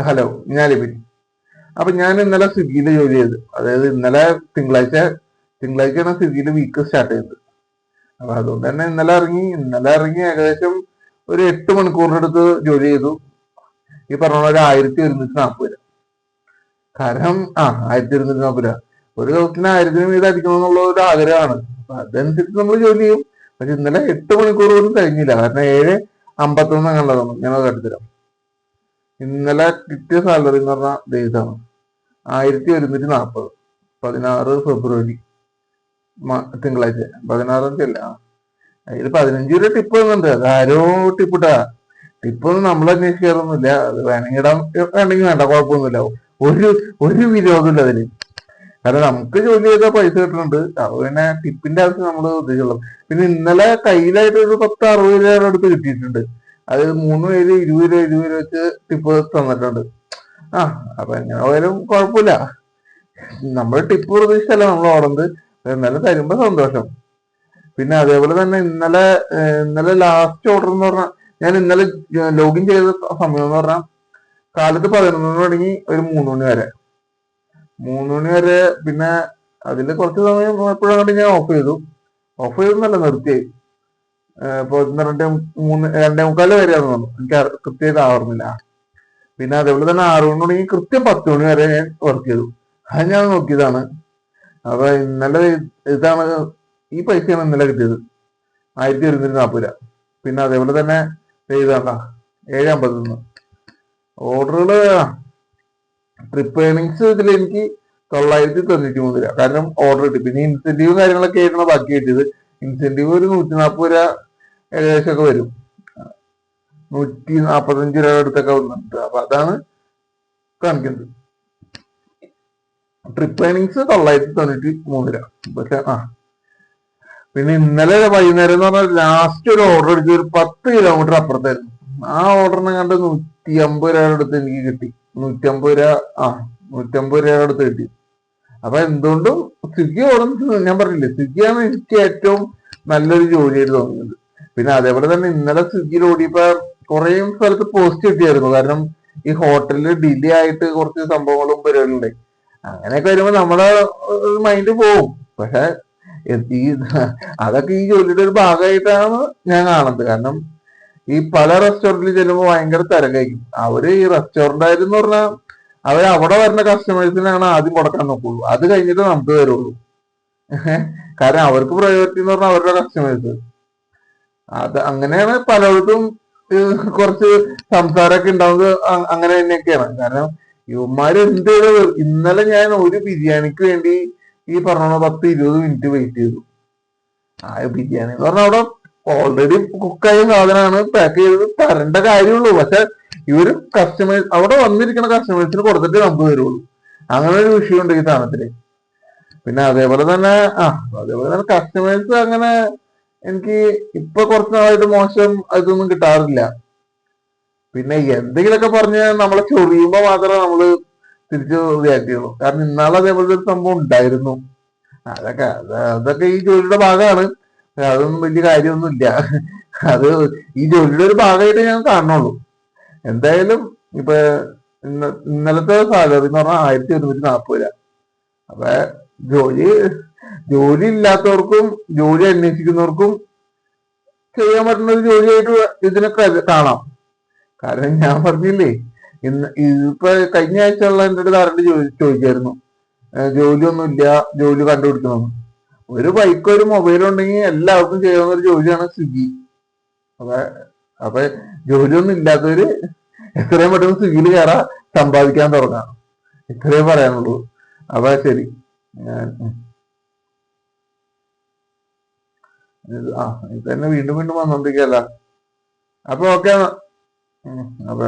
Hello, ഞാൻ ലിബിൻ. അപ്പൊ ഞാൻ ഇന്നലെ സ്വിഗ്ഗിയിൽ ജോലി ചെയ്ത്, അതായത് ഇന്നലെ തിങ്കളാഴ്ചയാണ് സ്വിഗ്ഗിയിൽ വീക്ക് സ്റ്റാർട്ട് ചെയ്തത്. അപ്പൊ അതുകൊണ്ട് തന്നെ ഇന്നലെ ഇറങ്ങി ഏകദേശം ഒരു 8 മണിക്കൂറിന്റെ അടുത്ത് ജോലി ചെയ്തു. ഈ പറഞ്ഞ പോലെ 1140 രൂപ. കാരണം 1140 രൂപ ഒരു ദിവസത്തിന് 1000 വീതം അടിക്കണം എന്നുള്ള ഒരു ആഗ്രഹമാണ്. അപ്പൊ അതനുസരിച്ച് നമ്മൾ ജോലി ചെയ്യും. പക്ഷെ ഇന്നലെ 8 മണിക്കൂർ പോലും കഴിഞ്ഞില്ല. കാരണം 7:51 എന്നുള്ളതാണ് ഞാനത് എടുത്തരാം. ഇന്നലെ കിട്ടിയ സാലറി എന്ന് പറഞ്ഞാൽ ഇതാണ് 1140. 16 ഫെബ്രുവരി തിങ്കളാഴ്ച 16 അതിൽ 15 രൂപ ടിപ്പ് തന്നുണ്ട്. അത് ആരോ ടിപ്പിട്ടാ. ടിപ്പൊന്നും നമ്മൾ അന്വേഷിക്കാറൊന്നുമില്ല. അത് വേണമെങ്കിൽ ഇടാം, വേണമെങ്കിൽ വേണ്ട, കുഴപ്പമൊന്നുമില്ല. ഒരു ഒരു വിരോധമില്ല അതിന്. കാരണം നമുക്ക് ജോലി ചെയ്ത പൈസ കിട്ടുന്നുണ്ട്. അത് പിന്നെ ടിപ്പിന്റെ ആവശ്യം നമ്മൾ ഉദ്ദേശിച്ചുള്ളൂ. പിന്നെ ഇന്നലെ കയ്യിലായിട്ട് ഒരു 10-60 രൂപ അടുത്ത് കിട്ടിയിട്ടുണ്ട്. അത് 3 പേര് 20 രൂപ വെച്ച് ടിപ്പ് തന്നിട്ടുണ്ട്. അപ്പൊ എങ്ങനെ പോയാലും കുഴപ്പമില്ല. നമ്മൾ ടിപ്പ് പ്രതീക്ഷിച്ചല്ല നമ്മൾ ഓടുന്നത്. എന്നാലും തരുമ്പോ സന്തോഷം. പിന്നെ അതേപോലെ തന്നെ ഇന്നലെ ലാസ്റ്റ് ഓർഡർ എന്ന് പറഞ്ഞാൽ, ഞാൻ ഇന്നലെ ലോഗിൻ ചെയ്ത സമയം എന്ന് പറഞ്ഞാൽ കാലത്ത് 11 മണി തുടങ്ങി ഒരു 3 മണി വരെ. 3 മണി വരെ. പിന്നെ അതിൽ കുറച്ച് സമയം എപ്പോഴാണ് ഞാൻ ഓഫ് ചെയ്തെന്നല്ല, നിർത്തിയായി. ഇപ്പൊ 2:45 വരെയാണെന്ന് തോന്നുന്നു. എനിക്ക് കൃത്യമായിട്ട് ആവുന്നില്ല. പിന്നെ അതേപോലെ തന്നെ 6 മണി തുടങ്ങി കൃത്യം 10 മണി വരെ ഞാൻ വർക്ക് ചെയ്തു. അത് ഞാൻ നോക്കിയതാണ്. അപ്പൊ ഇന്നലെ ഇതാണ് ഈ പൈസയാണ് ഇന്നലെ കിട്ടിയത്, 1140 രൂപ. പിന്നെ അതേപോലെ തന്നെ ഇതാണ്ട 7:51 ഓർഡറുകള്. ട്രിപ്പ് ഏണിങ്സ് ഇതിൽ എനിക്ക് 993 രൂപ. കാരണം ഓർഡർ കിട്ടി. പിന്നെ ഇൻസെന്റീവ് കാര്യങ്ങളൊക്കെ ആയിരുന്നു ബാക്കി കിട്ടിയത്. ഇൻസെന്റീവ് ഒരു 140 രൂപ ഏകദേശം ഒക്കെ വരും. 145 രൂപ അടുത്തൊക്കെ വന്നിട്ടുണ്ട്. അപ്പൊ അതാണ് കാണിക്കുന്നത്. ട്രിപ്പ് ഏണിങ്സ് 993 രൂപ. പക്ഷെ പിന്നെ ഇന്നലെ വൈകുന്നേരം എന്ന് പറഞ്ഞാൽ ലാസ്റ്റ് ഒരു ഓർഡർ അടിച്ച് ഒരു 10 കിലോമീറ്റർ അപ്പുറത്തായിരുന്നു. ആ ഓർഡറിനെ കണ്ട് 150 രൂപ അടുത്ത് എനിക്ക് കിട്ടി. 150 രൂപ അടുത്ത് കിട്ടി. അപ്പൊ എന്തുകൊണ്ടും സ്വിഗ്ഗി ഓടുന്നത് ഞാൻ പറഞ്ഞില്ലേ, സ്വിഗ്ഗിയാണ് എനിക്ക് ഏറ്റവും നല്ലൊരു ജോലിയായിട്ട് തോന്നുന്നത്. പിന്നെ അതേപോലെ തന്നെ ഇന്നലെ സ്വിഗ്ഗിയിൽ ഓടിയപ്പോ കുറേ സ്ഥലത്ത് പോസ്റ്റ് കിട്ടിയായിരുന്നു. കാരണം ഈ ഹോട്ടലിൽ ഡിലേ ആയിട്ട് കുറച്ച് സംഭവങ്ങളും പരിപാടികളുണ്ട്. അങ്ങനെയൊക്കെ വരുമ്പോ നമ്മളെ മൈൻഡ് പോവും. പക്ഷെ ഈ അതൊക്കെ ഈ ജോലിയുടെ ഒരു ഭാഗമായിട്ടാണ് ഞാൻ കാണുന്നത്. കാരണം ഈ പല റെസ്റ്റോറന്റിൽ ചെല്ലുമ്പോൾ ഭയങ്കര തിരക്കായിരിക്കും. അവര് ഈ റെസ്റ്റോറന്റ് പറഞ്ഞാൽ അവിടെ വരുന്ന കസ്റ്റമേഴ്സിനാണ് ആദ്യം കൊടുക്കാൻ നോക്കുള്ളൂ. അത് കഴിഞ്ഞിട്ട് നമുക്ക് തരുള്ളൂ. കാരണം അവർക്ക് പ്രയോറിറ്റി എന്ന് പറഞ്ഞാൽ അവരുടെ കസ്റ്റമേഴ്സ്. അത് അങ്ങനെയാണ് പലയിടത്തും കുറച്ച് സംസാരമൊക്കെ ഉണ്ടാവുന്നത്. അങ്ങനെ തന്നെയൊക്കെയാണ്. കാരണം ഇവന്മാര് എന്ത് ചെയ്തത്, ഇന്നലെ ഞാൻ ഒരു ബിരിയാണിക്ക് വേണ്ടി ഈ പറഞ്ഞ 10-20 മിനിറ്റ് വെയിറ്റ് ചെയ്തു. ബിരിയാണി എന്ന് പറഞ്ഞാൽ അവിടെ ഓൾറെഡി കുക്കായ സാധനമാണ്, പാക്ക് ചെയ്ത് തരേണ്ട കാര്യമുള്ളൂ. പക്ഷെ ഇവര് കസ്റ്റമേഴ്സ് അവിടെ വന്നിരിക്കുന്ന കസ്റ്റമേഴ്സിന് കൊടുത്തിട്ട് നമുക്ക് തരുള്ളൂ. അങ്ങനെ ഒരു വിഷയമുണ്ട് ഈ സാധനത്തില്. പിന്നെ അതേപോലെ തന്നെ കസ്റ്റമേഴ്സ് അങ്ങനെ എനിക്ക് ഇപ്പൊ കുറച്ച് നാളായിട്ട് മോശം ഇതൊന്നും കിട്ടാറില്ല. പിന്നെ എന്തെങ്കിലുമൊക്കെ പറഞ്ഞ് നമ്മളെ ചൊറിയുമ്പോ മാത്രമേ നമ്മള് തിരിച്ച് റിയാക്ട് ചെയ്യുള്ളൂ. കാരണം ഇന്നാളെ അതേപോലത്തെ ഒരു സംഭവം ഉണ്ടായിരുന്നു. അതൊക്കെ ഈ ജോലിയുടെ ഭാഗമാണ്. അതൊന്നും വലിയ കാര്യമൊന്നുമില്ല. അത് ഈ ജോലിയുടെ ഒരു ഭാഗമായിട്ട് ഞാൻ കാണുന്നുള്ളൂ. എന്തായാലും ഇപ്പൊ ഇന്നലത്തെ സാലറി എന്ന് പറഞ്ഞാൽ 1140 രൂപ. അപ്പൊ ജോലി ഇല്ലാത്തവർക്കും ജോലി അന്വേഷിക്കുന്നവർക്കും ചെയ്യാൻ പറ്റുന്ന ഒരു ജോലിയായിട്ട് ഇതിനൊക്കെ കാണാം. കാരണം ഞാൻ പറഞ്ഞില്ലേ, ഇപ്പൊ കഴിഞ്ഞ ആഴ്ചയുള്ള എൻ്റെ അടുത്ത് ആരുടെ ചോദിച്ചായിരുന്നു ജോലിയൊന്നും ഇല്ല, ജോലി കണ്ടുപിടിക്കണമെന്ന്. ഒരു ബൈക്കോ ഒരു മൊബൈലോ ഉണ്ടെങ്കിൽ എല്ലാവർക്കും ചെയ്യാവുന്ന ഒരു ജോലിയാണ് സ്വിഗ്ഗി. അപ്പൊ ജോലിയൊന്നും ഇല്ലാത്തവര് എത്രയും പെട്ടെന്ന് സ്വിഗ്ഗിയിൽ കയറാൻ സമ്പാദിക്കാൻ തുടങ്ങാം. ഇത്രയും പറയാനുള്ളൂ. അപ്പൊ ശരി, ഞാൻ ഇത് തന്നെ വീണ്ടും വീണ്ടും വന്നോണ്ടിരിക്കല്ല. അപ്പൊ ഓക്കെ. അപ്പൊ